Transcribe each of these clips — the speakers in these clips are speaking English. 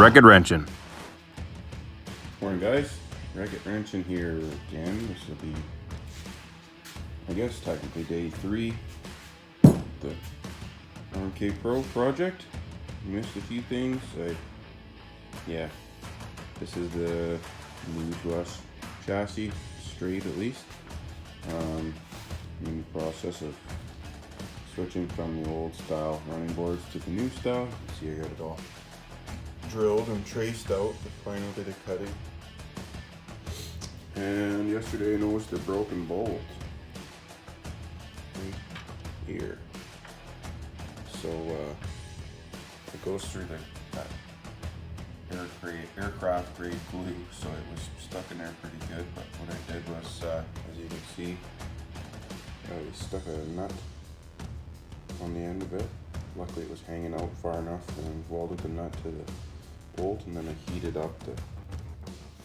Wreck-It Wrenching. Morning guys, Wreck-It Wrenching here again. This will be, I guess, technically day 3 of the RMK Pro project. Missed a few things. Yeah, this is the new to us chassis, straight at least. I'm in the process of switching from the old style running boards to the new style. See, I got it all drilled and traced out, the final bit of cutting. And yesterday I noticed a broken bolt right here. So it goes through that aircraft grade glue, so it was stuck in there pretty good. But what I did was, as you can see, I stuck a nut on the end of it. Luckily it was hanging out far enough, and welded the nut to the bolt, and then I heated up the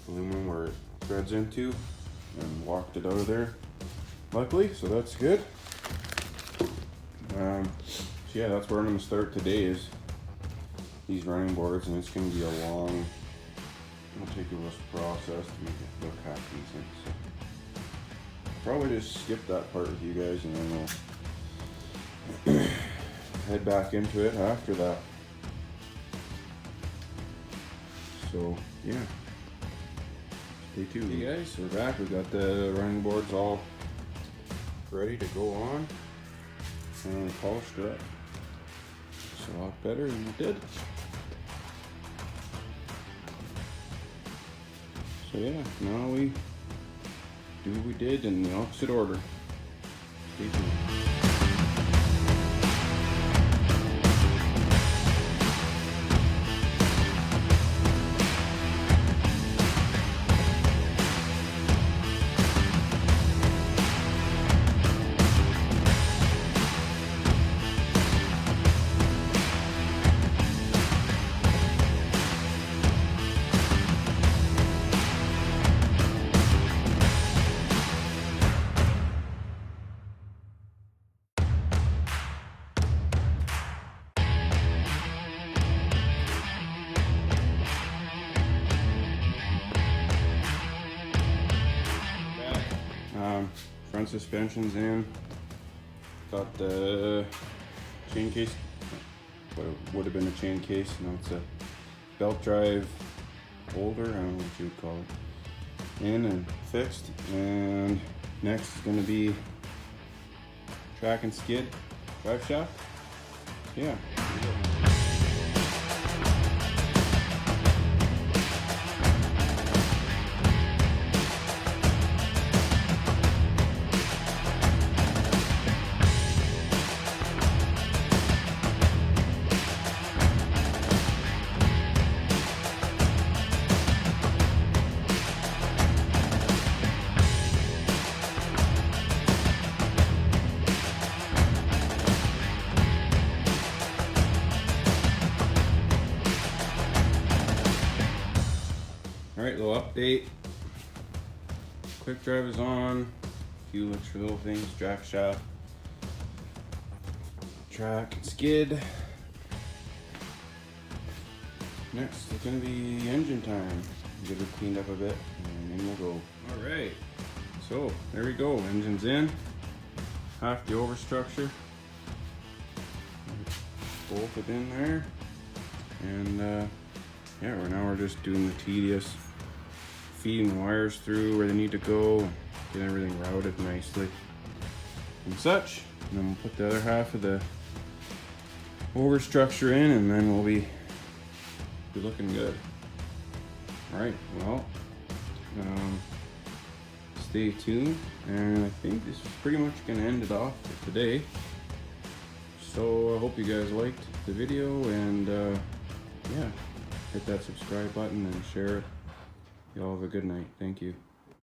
aluminum where it threads into and locked it out of there, luckily, so that's good. So yeah, that's where I'm going to start today, is these running boards, and it's going to be a long, meticulous process to make it look half decent. So I'll probably just skip that part with you guys, and then we'll head back into it after that. So yeah, stay tuned. Hey guys, we're back. We got the running boards all ready to go on, and we polished it up. It's a lot better than it did. So yeah, now we do what we did in the opposite order. Stay tuned. Front suspension's in. Got the chain case, what would have been a chain case, now it's a belt drive holder, I don't know what you would call it, in and fixed. And next is going to be track and skid drive shaft. Yeah. Alright, little update. Quick drive is on. A few extra little things, jack shaft, track and skid. Next is gonna be engine time. Get it cleaned up a bit and then we'll go. Alright, so there we go. Engine's in. Half the overstructure. Bolted in there. And yeah, now we're just doing the tedious feeding the wires through where they need to go, get everything routed nicely and such. And then we'll put the other half of the overstructure in, and then we'll be looking good. Alright, well, stay tuned, and I think this is pretty much going to end it off for today. So I hope you guys liked the video, and yeah, hit that subscribe button and share it. Y'all have a good night. Thank you.